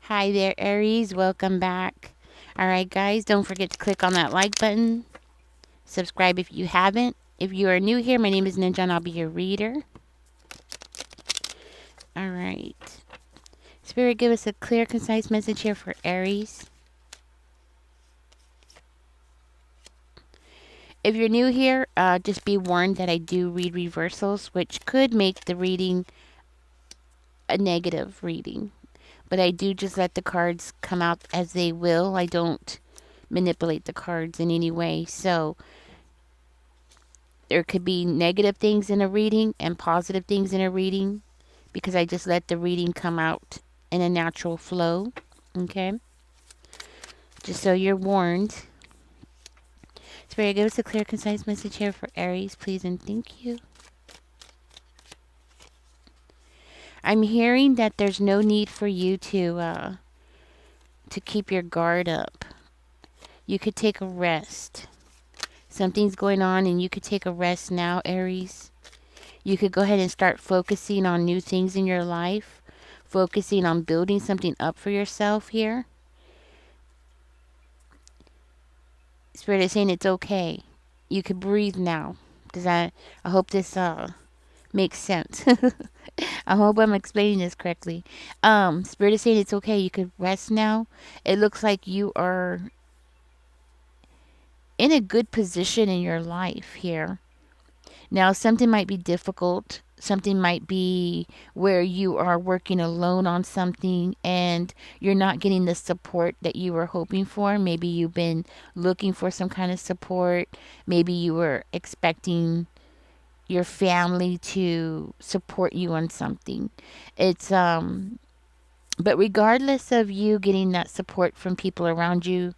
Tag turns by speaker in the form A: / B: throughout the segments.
A: Hi there, Aries. Welcome back. Alright, guys, don't forget to click on that like button. Subscribe if you haven't. If you are new here, my name is Ninja and I'll be your reader. Alright. Spirit, give us a clear, concise message here for Aries. If you're new here, just be warned that I do read reversals, which could make the reading a negative reading. But I do just let the cards come out as they will. I don't manipulate the cards in any way. So there could be negative things in a reading and positive things in a reading because I just let the reading come out in a natural flow. Okay? Just so you're warned. Spirit, give us a clear, concise message here for Aries, please, and thank you. I'm hearing that there's no need for you to keep your guard up. You could take a rest. Something's going on and you could take a rest now, Aries. You could go ahead and start focusing on new things in your life, focusing on building something up for yourself here. Spirit is saying it's okay. You could breathe now. I hope this makes sense. I hope I'm explaining this correctly. Spirit is saying it's okay. You could rest now. It looks like you are in a good position in your life here. Now, something might be difficult. Something might be where you are working alone on something and you're not getting the support that you were hoping for. Maybe you've been looking for some kind of support. Maybe you were expecting your family to support you on something. But regardless of you getting that support from people around you,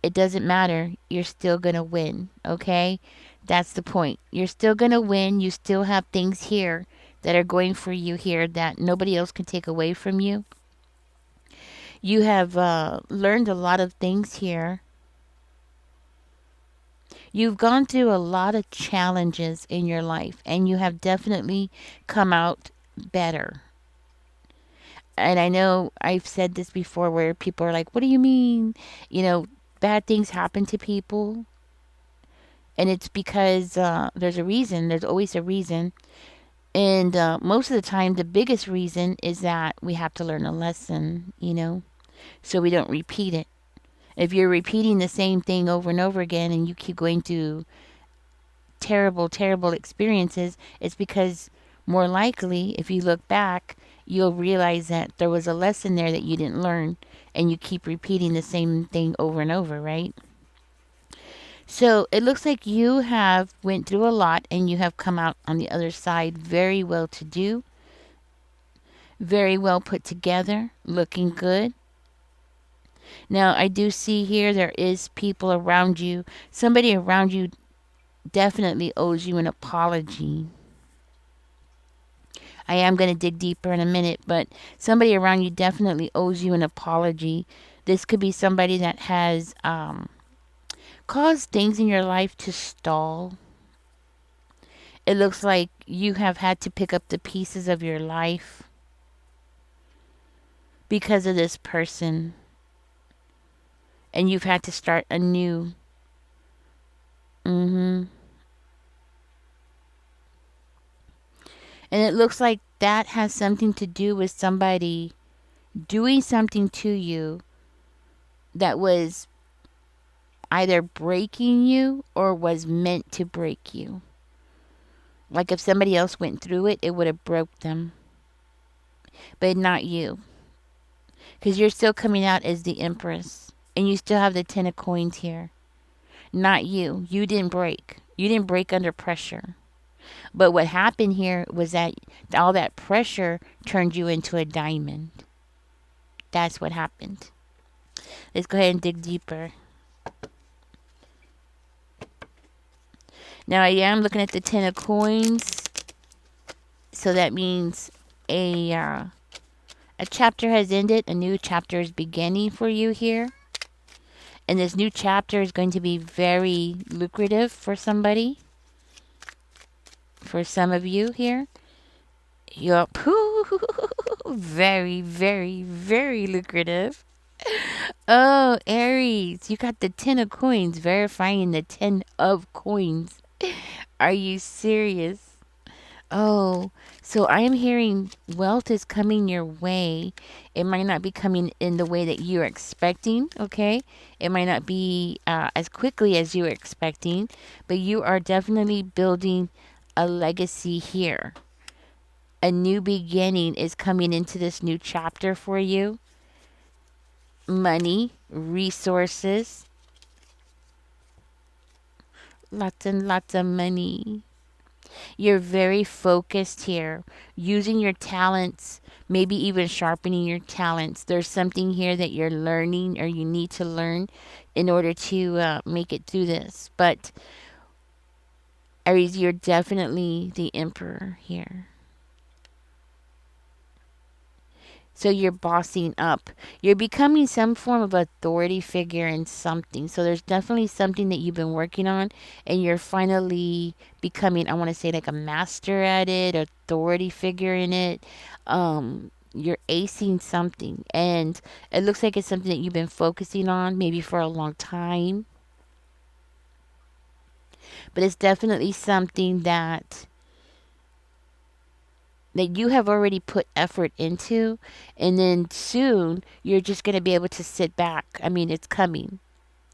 A: it doesn't matter. You're still going to win, okay? That's the point. You're still going to win. You still have things here that are going for you here that nobody else can take away from you. You have learned a lot of things here. You've gone through a lot of challenges in your life, and you have definitely come out better. And I know I've said this before where people are like, what do you mean? Bad things happen to people. And it's because there's a reason. There's always a reason. And most of the time, the biggest reason is that we have to learn a lesson, so we don't repeat it. If you're repeating the same thing over and over again and you keep going through terrible, terrible experiences, it's because more likely, if you look back, you'll realize that there was a lesson there that you didn't learn and you keep repeating the same thing over and over, right? So it looks like you have went through a lot and you have come out on the other side very well to do, very well put together, looking good. Now I do see here there is people around you. Somebody around you definitely owes you an apology. I am going to dig deeper in a minute, but somebody around you definitely owes you an apology. This could be somebody that has caused things in your life to stall. It looks like you have had to pick up the pieces of your life because of this person. And you've had to start anew. And it looks like that has something to do with somebody doing something to you that was either breaking you or was meant to break you. Like if somebody else went through it, it would have broke them. But not you. Because you're still coming out as the Empress. And you still have the 10 of coins here. Not you. You didn't break. You didn't break under pressure. But what happened here was that all that pressure turned you into a diamond. That's what happened. Let's go ahead and dig deeper. Now I am looking at the 10 of coins. So that means a chapter has ended. A new chapter is beginning for you here. And this new chapter is going to be very lucrative for somebody. For some of you here. Yup. Very, very, very lucrative. Oh, Aries, you got the 10 of coins, verifying the 10 of coins. Are you serious? Oh, so I am hearing wealth is coming your way. It might not be coming in the way that you're expecting, okay? It might not be as quickly as you were expecting, but you are definitely building a legacy here. A new beginning is coming into this new chapter for you. Money, resources, lots and lots of money. You're very focused here, using your talents, maybe even sharpening your talents. There's something here that you're learning or you need to learn in order to make it through this. But Aries, you're definitely the emperor here. So you're bossing up. You're becoming some form of authority figure in something. So there's definitely something that you've been working on and you're finally becoming, I want to say, like a master at it, authority figure in it. You're acing something and it looks like it's something that you've been focusing on maybe for a long time, but it's definitely something that you have already put effort into, and then soon you're just going to be able to sit back. I mean, it's coming.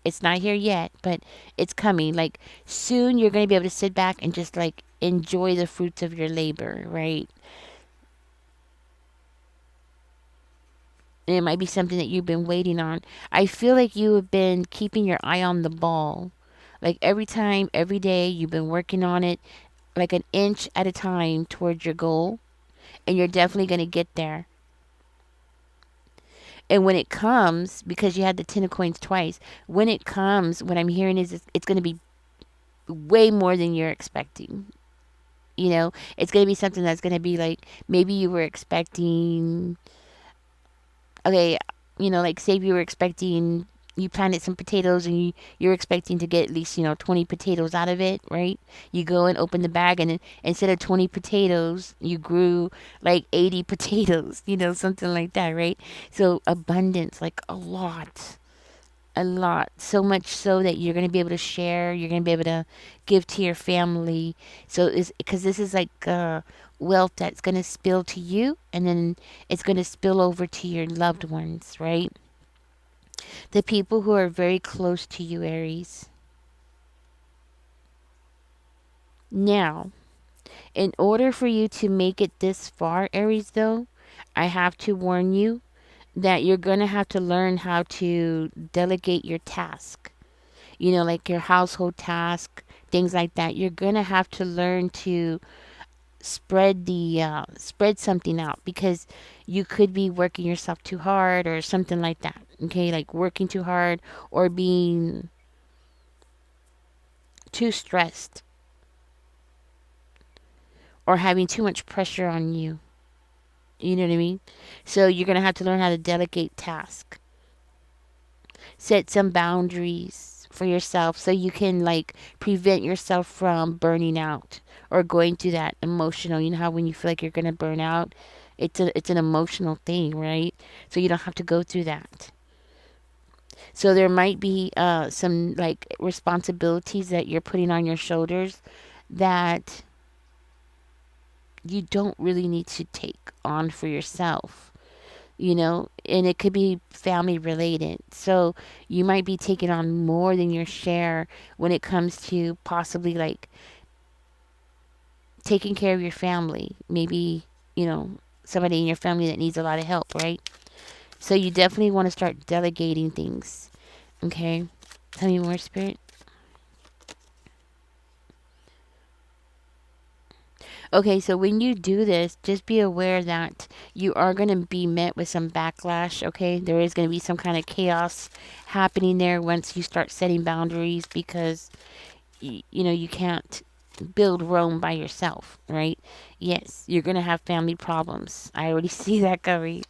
A: It's not here yet, but it's coming. Like soon you're going to be able to sit back and just like enjoy the fruits of your labor, right? And it might be something that you've been waiting on. I feel like you have been keeping your eye on the ball. Like every time, every day, you've been working on it like an inch at a time towards your goal, and you're definitely going to get there. And when it comes, because you had the 10 of coins twice, when it comes, what I'm hearing is it's going to be way more than you're expecting. You know, it's going to be something that's going to be like maybe you were expecting, okay, you know, like say you were expecting, you planted some potatoes and you're expecting to get at least, 20 potatoes out of it, right? You go and open the bag and then instead of 20 potatoes, you grew like 80 potatoes, something like that, right? So abundance, like a lot, so much so that you're going to be able to share, you're going to be able to give to your family. So it's because this is like wealth that's going to spill to you and then it's going to spill over to your loved ones, right? The people who are very close to you, Aries. Now, in order for you to make it this far, Aries, though, I have to warn you that you're going to have to learn how to delegate your task, like your household task, things like that. You're gonna have to learn to spread something out because you could be working yourself too hard or something like that. Okay, like working too hard or being too stressed or having too much pressure on you. You know what I mean? So you're gonna have to learn how to delegate tasks, set some boundaries for yourself so you can like prevent yourself from burning out or going through that emotional, how when you feel like you're going to burn out, it's an emotional thing, right? So you don't have to go through that. So there might be some like responsibilities that you're putting on your shoulders that you don't really need to take on for yourself, and it could be family related. So you might be taking on more than your share when it comes to possibly like taking care of your family. Maybe, you know, somebody in your family that needs a lot of help, right? So you definitely want to start delegating things. Okay? Tell me more, Spirit. Okay, so when you do this, just be aware that you are going to be met with some backlash, okay? There is going to be some kind of chaos happening there once you start setting boundaries because, you can't build Rome by yourself, right? Yes, you're going to have family problems. I already see that coming.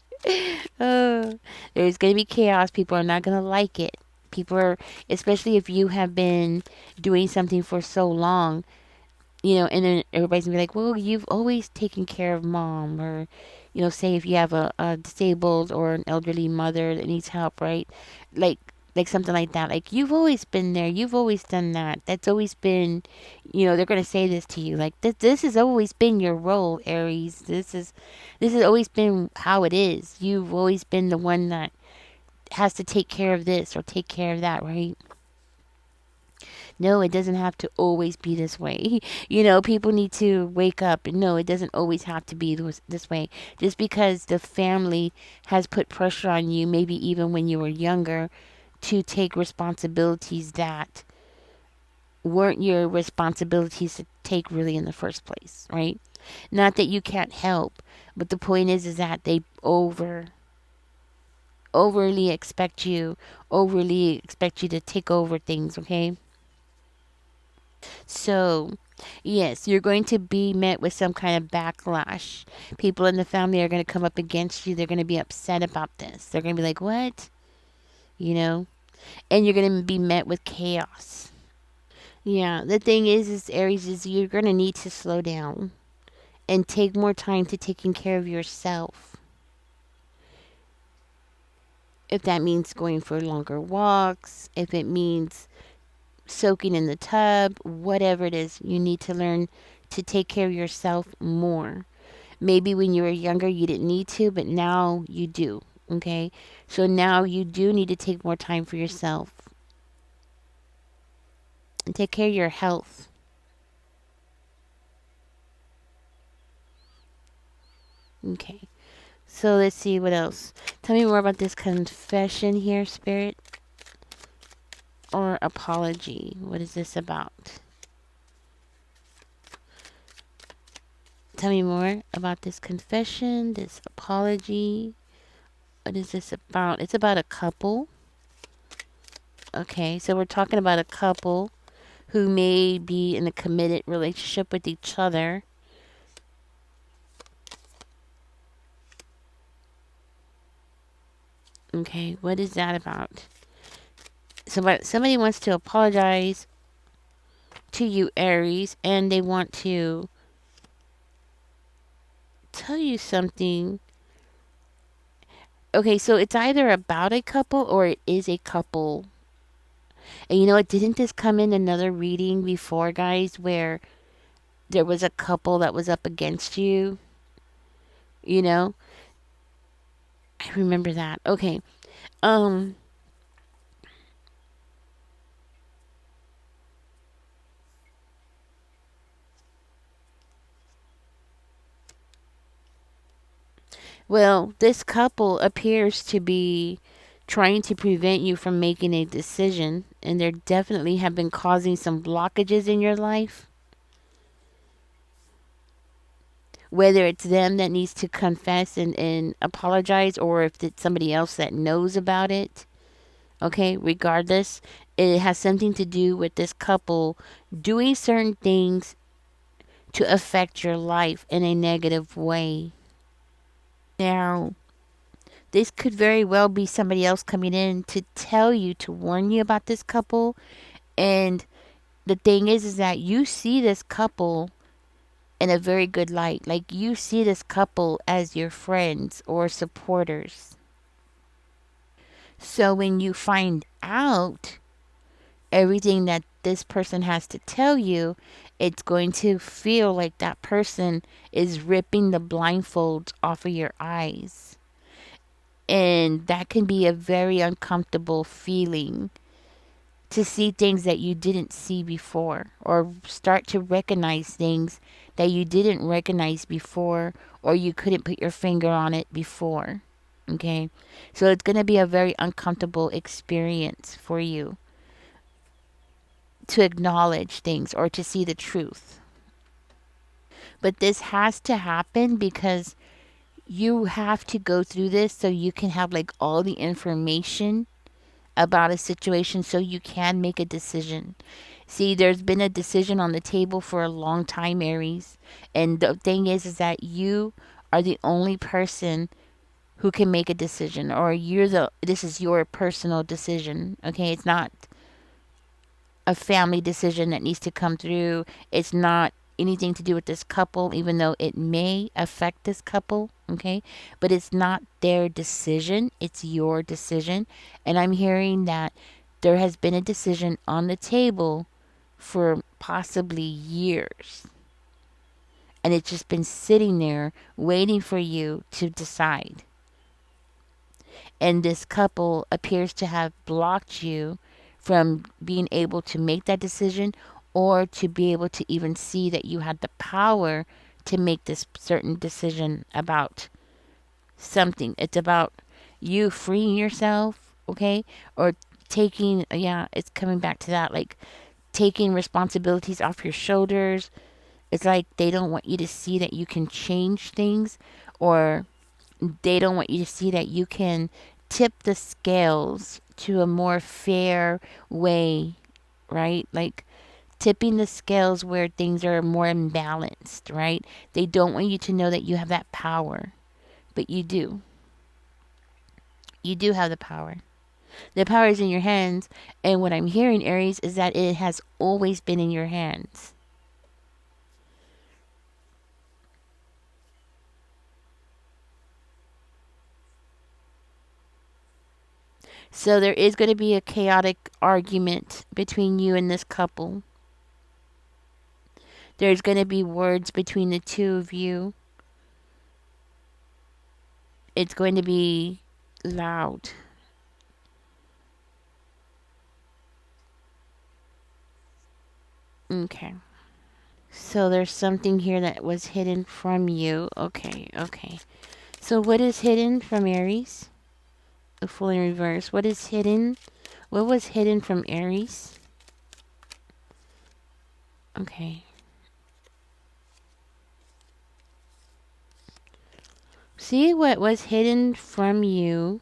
A: Oh, there's going to be chaos. People are not going to like it. People are, especially if you have been doing something for so long, And then everybody's gonna be like, well, you've always taken care of mom, or, say if you have a disabled or an elderly mother that needs help, right? Like, like something like that. Like, you've always been there. You've always done that. That's always been, they're gonna say this to you. Like, this has always been your role, Aries. This has always been how it is. You've always been the one that has to take care of this or take care of that, right? No, it doesn't have to always be this way. People need to wake up. And no, it doesn't always have to be this way. Just because the family has put pressure on you, maybe even when you were younger, to take responsibilities that weren't your responsibilities to take really in the first place, right? Not that you can't help, but the point is that they overly expect you to take over things, okay? So, yes, you're going to be met with some kind of backlash. People in the family are going to come up against you. They're going to be upset about this. They're going to be like, what? You know? And you're going to be met with chaos. Yeah, the thing is Aries, is you're going to need to slow down and take more time to taking care of yourself. If that means going for longer walks, if it means soaking in the tub, whatever it is, you need to learn to take care of yourself more. Maybe when you were younger, you didn't need to, but now you do. Okay. So now you do need to take more time for yourself and take care of your health. Okay. So let's see what else. Tell me more about this confession here, Spirit, or apology. What is this about? Tell me more about this confession, this apology. What is this about? It's about a couple. Okay, so we're talking about a couple who may be in a committed relationship with each other. Okay, what is that about? Somebody wants to apologize to you, Aries, and they want to tell you something. Okay, so it's either about a couple or it is a couple. And you know what? Didn't this come in another reading before, guys, where there was a couple that was up against you? You know? I remember that. Okay. Um, well, this couple appears to be trying to prevent you from making a decision, and there definitely have been causing some blockages in your life. Whether it's them that needs to confess and apologize, or if it's somebody else that knows about it. Okay, regardless, it has something to do with this couple doing certain things to affect your life in a negative way. Now, this could very well be somebody else coming in to tell you, to warn you about this couple. And the thing is that you see this couple in a very good light. Like, you see this couple as your friends or supporters. So when you find out everything that this person has to tell you, it's going to feel like that person is ripping the blindfolds off of your eyes. And that can be a very uncomfortable feeling, to see things that you didn't see before, or start to recognize things that you didn't recognize before, or you couldn't put your finger on it before. Okay? So it's going to be a very uncomfortable experience for you to acknowledge things or to see the truth. But this has to happen because you have to go through this so you can have like all the information about a situation so you can make a decision. See, there's been a decision on the table for a long time, Aries. And the thing is that you are the only person who can make a decision, or this is your personal decision. Okay, it's not a family decision that needs to come through. It's not anything to do with this couple, even though it may affect this couple, okay? But it's not their decision, it's your decision. And I'm hearing that there has been a decision on the table for possibly years. And it's just been sitting there waiting for you to decide. And this couple appears to have blocked you from being able to make that decision or to be able to even see that you had the power to make this certain decision about something. It's about you freeing yourself, okay? Or taking, yeah, it's coming back to that, like taking responsibilities off your shoulders. It's like they don't want you to see that you can change things, or they don't want you to see that you can tip the scales to a more fair way, right? Like tipping the scales where things are more imbalanced, right? They don't want you to know that you have that power, but you do. You do have the power. The power is in your hands, and what I'm hearing, Aries, is that it has always been in your hands. So there is going to be a chaotic argument between you and this couple. There's going to be words between the two of you. It's going to be loud. Okay. So there's something here that was hidden from you. Okay, okay. So what is hidden from Aries? The Fool in reverse. What is hidden? What was hidden from Aries? Okay. See what was hidden from you.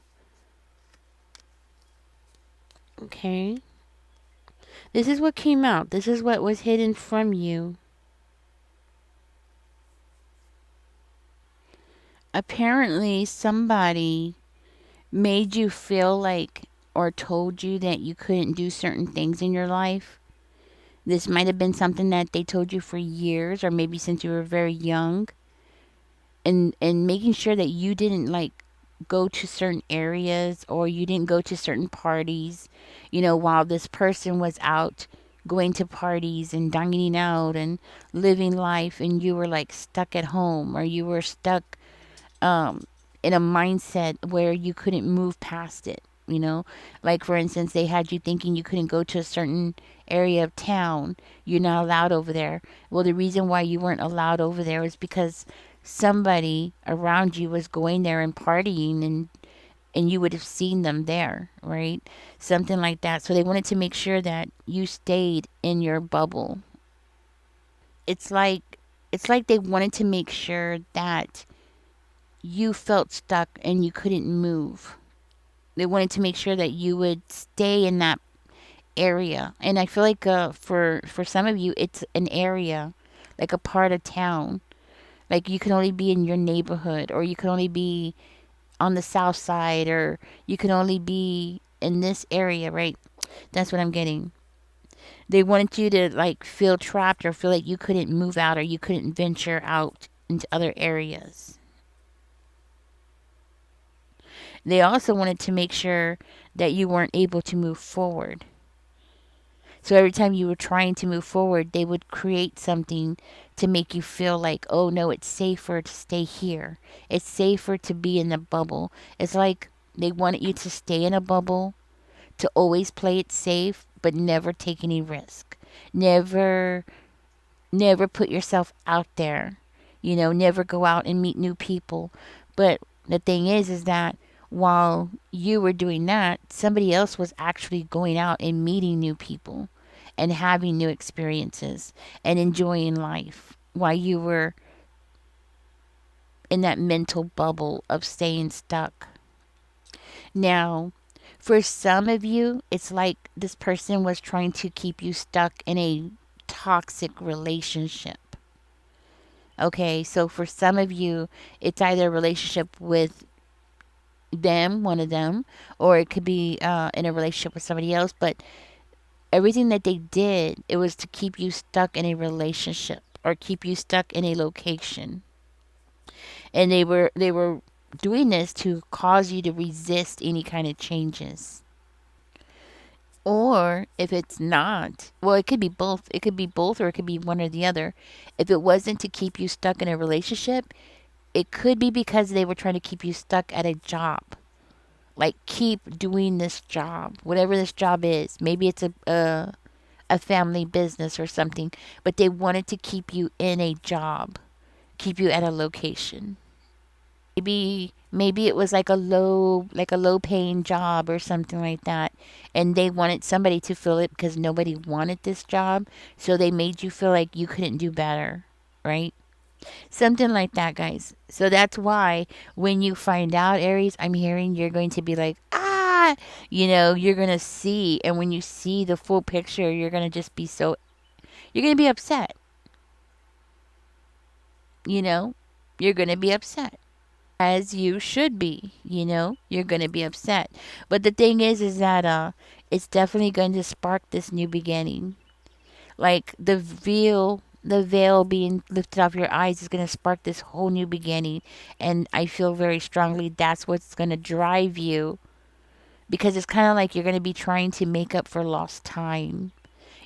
A: Okay. This is what came out. This is what was hidden from you. Apparently, somebody made you feel like or told you that you couldn't do certain things in your life. This might have been something that they told you for years or maybe since you were very young. And making sure that you didn't like go to certain areas or you didn't go to certain parties, while this person was out going to parties and dining out and living life, and you were like stuck at home, or you were stuck um, in a mindset where you couldn't move past it. Like for instance, they had you thinking you couldn't go to a certain area of town. You're not allowed over there. Well, the reason why you weren't allowed over there was because somebody around you was going there and partying, and you would have seen them there, right? Something like that. So they wanted to make sure that you stayed in your bubble. It's like they wanted to make sure that you felt stuck and you couldn't move. They wanted to make sure that you would stay in that area. And I feel like for some of you, it's an area, like a part of town. Like you can only be in your neighborhood, or you can only be on the south side, or you can only be in this area, right? That's what I'm getting. They wanted you to like feel trapped or feel like you couldn't move out or you couldn't venture out into other areas. They also wanted to make sure that you weren't able to move forward. So every time you were trying to move forward, they would create something to make you feel like, oh no, it's safer to stay here. It's safer to be in the bubble. It's like they wanted you to stay in a bubble, to always play it safe, but never take any risk. Never, never put yourself out there. Never go out and meet new people. But the thing is that while you were doing that, somebody else was actually going out and meeting new people and having new experiences and enjoying life while you were in that mental bubble of staying stuck. Now, for some of you, it's like this person was trying to keep you stuck in a toxic relationship. Okay, so for some of you, it's either a relationship with them, one of them, or it could be in a relationship with somebody else. But everything that they did, it was to keep you stuck in a relationship. or keep you stuck in a location. And they were doing this to cause you to resist any kind of changes. Or if it's not, well, it could be both. It could be both, or it could be one or the other. If it wasn't to keep you stuck in a relationship, it could be because they were trying to keep you stuck at a job. Like, keep doing this job, whatever this job is. Maybe it's a family business or something, but they wanted to keep you in a job, keep you at a location. Maybe it was like a low paying job or something like that, and they wanted somebody to fill it because nobody wanted this job, so they made you feel like you couldn't do better, right? Something like that, guys. So that's why when you find out, Aries, I'm hearing you're going to be like, ah, you're going to see. And when you see the full picture, you're going to just be so, you're going to be upset. You know, you're going to be upset. As you should be, you're going to be upset. But the thing is that it's definitely going to spark this new beginning. Like the veil being lifted off your eyes is going to spark this whole new beginning. And I feel very strongly that's what's going to drive you, because it's kind of like you're going to be trying to make up for lost time.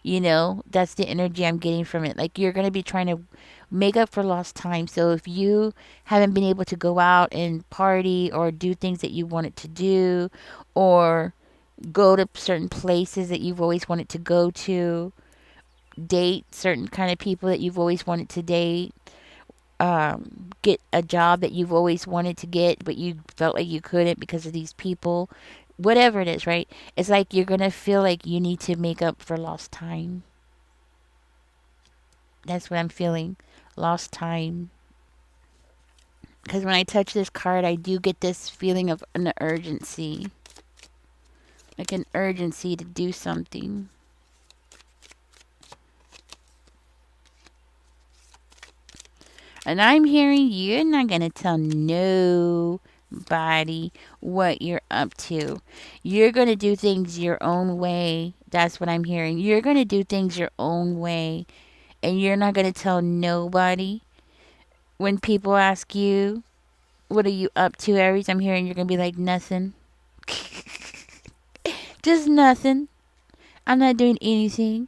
A: That's the energy I'm getting from it. Like, you're going to be trying to make up for lost time. So if you haven't been able to go out and party or do things that you wanted to do, or go to certain places that you've always wanted to go to, date certain kind of people that you've always wanted to date, get a job that you've always wanted to get, but you felt like you couldn't because of these people, whatever it is, right? It's like you're going to feel like you need to make up for lost time. That's what I'm feeling. Lost time. Because when I touch this card, I do get this feeling of an urgency. Like an urgency to do something. And I'm hearing you're not going to tell nobody what you're up to. You're going to do things your own way. That's what I'm hearing. You're going to do things your own way. And you're not going to tell nobody. When people ask you, what are you up to, Aries? I'm hearing you're going to be like, nothing. Just nothing. I'm not doing anything.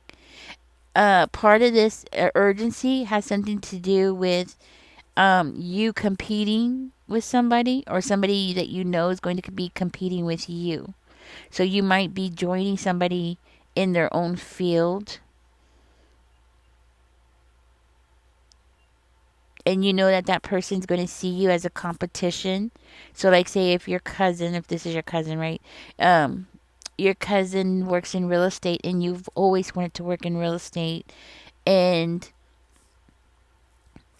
A: Part of this urgency has something to do with you competing with somebody, or somebody that you know is going to be competing with you. So you might be joining somebody in their own field, and you know that that person's going to see you as a competition. So, like, say if your cousin, if this is your cousin, right? Your cousin works in real estate, and you've always wanted to work in real estate, and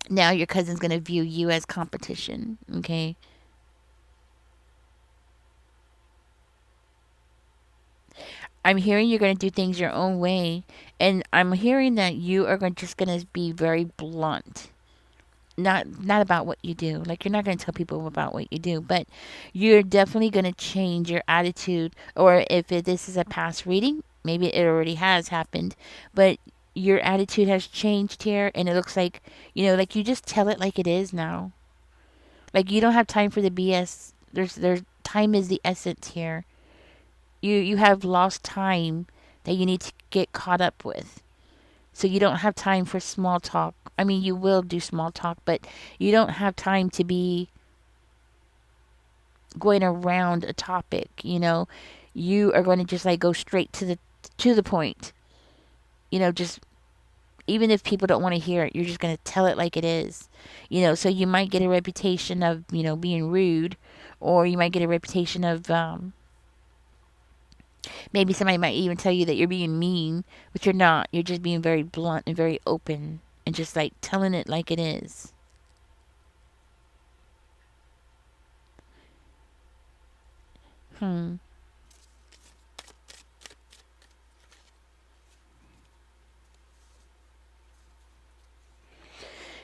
A: now your cousin's going to view you as competition, okay? I'm hearing you're going to do things your own way, and I'm hearing that you are just going to be very blunt. Not about what you do. Like, you're not going to tell people about what you do, but you're definitely going to change your attitude. Or if this is a past reading, maybe it already has happened, but your attitude has changed here, and it looks like, like, you just tell it like it is now. Like, you don't have time for the BS. There's time is the essence here. You have lost time that you need to get caught up with. So you don't have time for small talk. I mean, you will do small talk, but you don't have time to be going around a topic, You are going to just, like, go straight to the point. Just, even if people don't want to hear it, you're just going to tell it like it is. So you might get a reputation of, being rude, or you might get a reputation of maybe somebody might even tell you that you're being mean, but you're not. You're just being very blunt and very open, and just, like, telling it like it is. Hmm.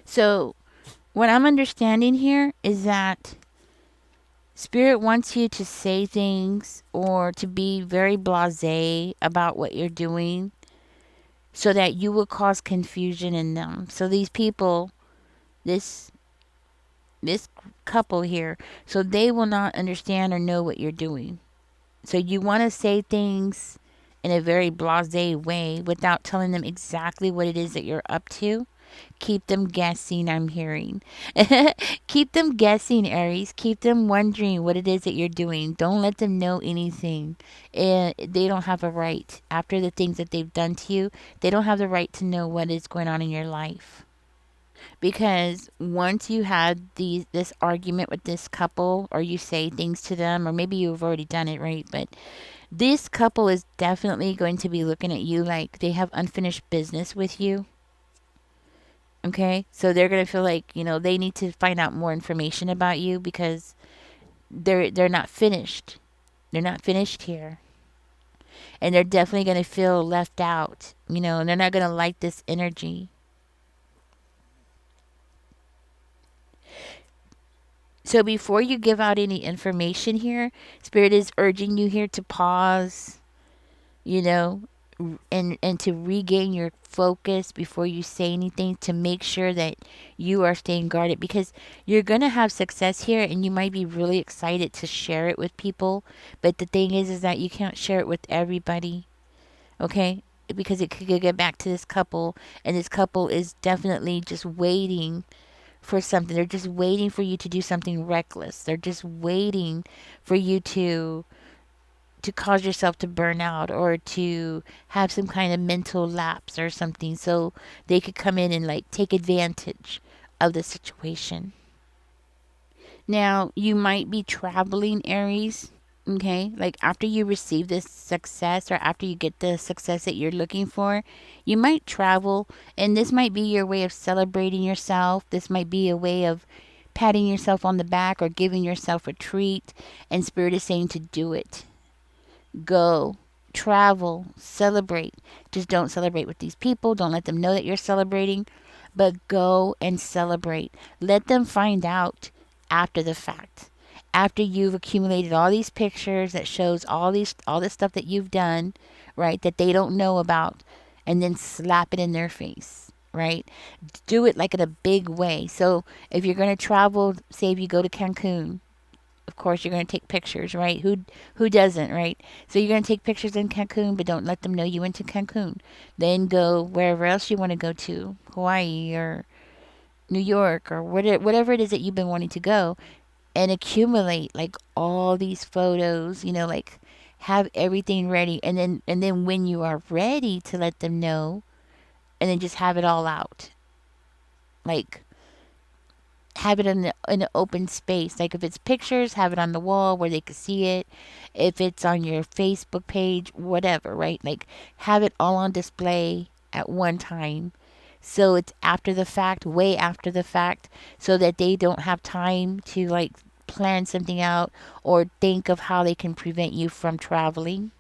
A: So, what I'm understanding here is that Spirit wants you to say things, or to be very blasé about what you're doing, so that you will cause confusion in them. So these people, this this couple here, so they will not understand or know what you're doing. So you want to say things in a very blasé way without telling them exactly what it is that you're up to. Keep them guessing, I'm hearing. Keep them guessing, Aries. Keep them wondering what it is that you're doing. Don't let them know anything. And they don't have a right. After the things that they've done to you, they don't have the right to know what is going on in your life. Because once you had this argument with this couple, or you say things to them, or maybe you've already done it, right? But this couple is definitely going to be looking at you like they have unfinished business with you. Okay, so they're gonna feel like, they need to find out more information about you, because they're not finished. They're not finished here, and they're definitely gonna feel left out. And they're not gonna like this energy. So before you give out any information here, Spirit is urging you here to pause, you know, and to regain your focus before you say anything, to make sure that you are staying guarded, because you're going to have success here and you might be really excited to share it with people, but the thing is that you can't share it with everybody. Okay, because it could get back to this couple, and this couple is definitely just waiting for something. They're just waiting for you to do something reckless. They're just waiting for you to cause yourself to burn out, or to have some kind of mental lapse or something, so they could come in and like take advantage of the situation. Now, you might be traveling, Aries. Okay, like after you receive this success, or after you get the success that you're looking for, you might travel, and this might be your way of celebrating yourself. This might be a way of patting yourself on the back or giving yourself a treat, and Spirit is saying to do it. Go, travel, celebrate. Just don't celebrate with these people. Don't let them know that you're celebrating, but go and celebrate. Let them find out after the fact. After you've accumulated all these pictures that shows all this stuff that you've done, right? That they don't know about, and then slap it in their face, right? Do it like in a big way. So if you're going to travel, say if you go to Cancun, of course you're going to take pictures, right? Who doesn't, right? So you're going to take pictures in Cancun, but don't let them know you went to Cancun. Then go wherever else you want to go to, Hawaii or New York, or whatever it is that you've been wanting to go, and accumulate like all these photos, like have everything ready, and then when you are ready to let them know, and then just have it all out. Like, have it in an open space. Like if it's pictures, have it on the wall where they can see it. If it's on your Facebook page, whatever, right? Like have it all on display at one time. So it's after the fact, way after the fact, so that they don't have time to like plan something out or think of how they can prevent you from traveling.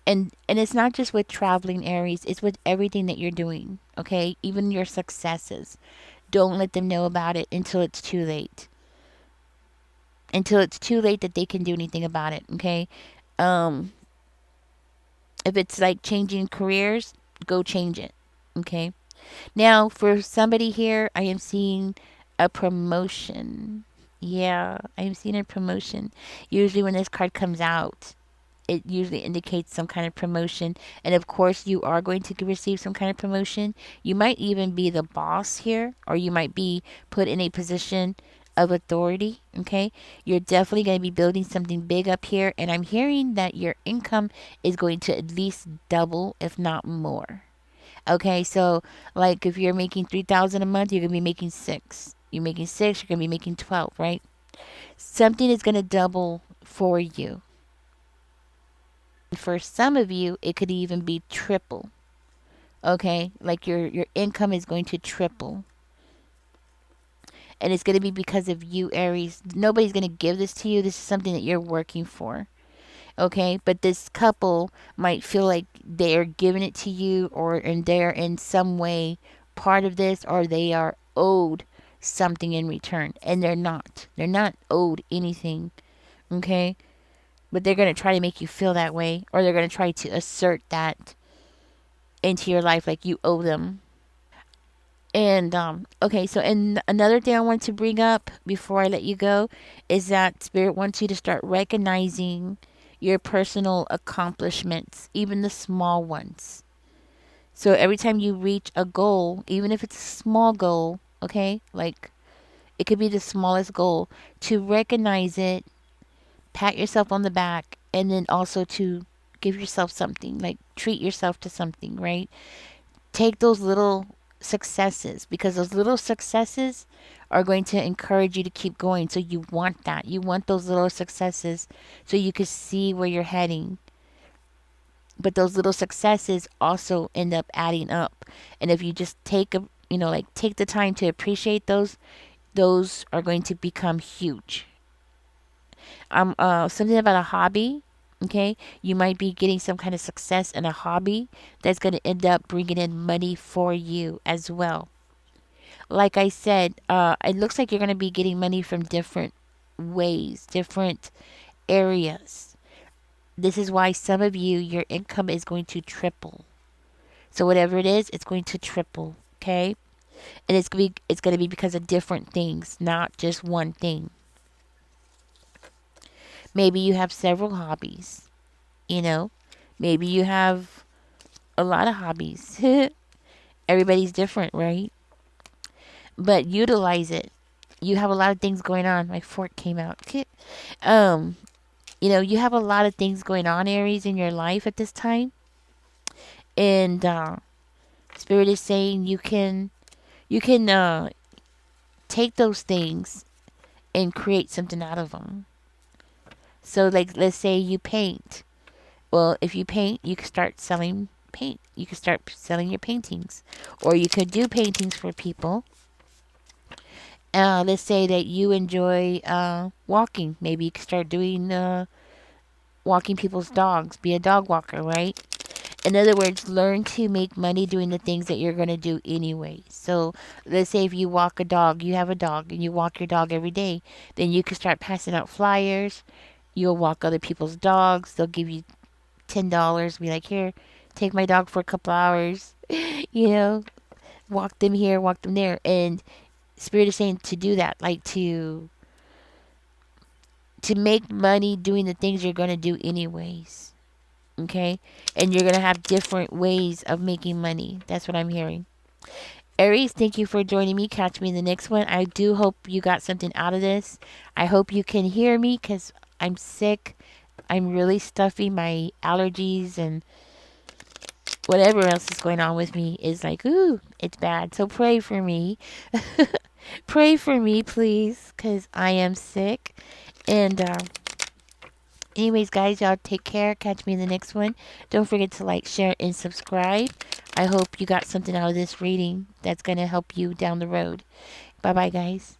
A: And it's not just with traveling, Aries, it's with everything that you're doing, okay? Even your successes. Don't let them know about it until it's too late. Until it's too late that they can do anything about it, okay? Um, if it's like changing careers, go change it, okay? Now, for somebody here, I am seeing a promotion. Yeah, I am seeing a promotion. Usually, when this card comes out, it usually indicates some kind of promotion. And of course, you are going to receive some kind of promotion. You might even be the boss here, or you might be put in a position of authority. Okay, you're definitely going to be building something big up here. And I'm hearing that your income is going to at least double, if not more. Okay, so like if you're making 3,000 a month, you're going to be making six. You're making six, you're going to be making 12, right? Something is going to double for you. For some of you, it could even be triple. Okay, like your income is going to triple, and it's going to be because of you, Aries. Nobody's going to give this to you. This is something that you're working for. Okay, but this couple might feel like they're giving it to you, or and they're in some way part of this, or they are owed something in return, and they're not. They're not owed anything. Okay, but they're going to try to make you feel that way, or they're going to try to assert that into your life like you owe them. And okay, so and another thing I want to bring up before I let you go is that Spirit wants you to start recognizing your personal accomplishments, even the small ones. So every time you reach a goal, even if it's a small goal, okay, like it could be the smallest goal, to recognize it, pat yourself on the back, and then also to give yourself something, like treat yourself to something, right? Take those little successes, because those little successes are going to encourage you to keep going. So you want that. You want those little successes so you can see where you're heading. But those little successes also end up adding up. And if you just take a, like take the time to appreciate those are going to become huge. Something about a hobby. Okay, you might be getting some kind of success in a hobby that's going to end up bringing in money for you as well. Like I said, it looks like you're going to be getting money from different ways, different areas. This is why some of you, your income is going to triple. So whatever it is, it's going to triple. Okay, and it's going to be because of different things, not just one thing. Maybe you have several hobbies. You know, maybe you have a lot of hobbies. Everybody's different, right? But utilize it. You have a lot of things going on. My fork came out. um, you have a lot of things going on, Aries, in your life at this time, and Spirit is saying you can take those things and create something out of them. So, like, let's say you paint. Well, if you paint, you can start selling paint. You can start selling your paintings, or you could do paintings for people. Let's say that you enjoy walking. Maybe you can start doing walking people's dogs. Be a dog walker, right? In other words, learn to make money doing the things that you're going to do anyway. So let's say if you walk a dog, you have a dog and you walk your dog every day, then you can start passing out flyers. You'll walk other people's dogs. They'll give you $10. Be like, here, take my dog for a couple hours. you know, walk them here, walk them there. And Spirit is saying to do that, like to make money doing the things you're going to do anyways. Okay? And you're going to have different ways of making money. That's what I'm hearing. Aries, thank you for joining me. Catch me in the next one. I do hope you got something out of this. I hope you can hear me because I'm sick. I'm really stuffy. My allergies and whatever else is going on with me is like, ooh, it's bad. So pray for me. Pray for me, please, because I am sick. And anyways, guys, y'all take care. Catch me in the next one. Don't forget to like, share, and subscribe. I hope you got something out of this reading that's going to help you down the road. Bye bye, guys.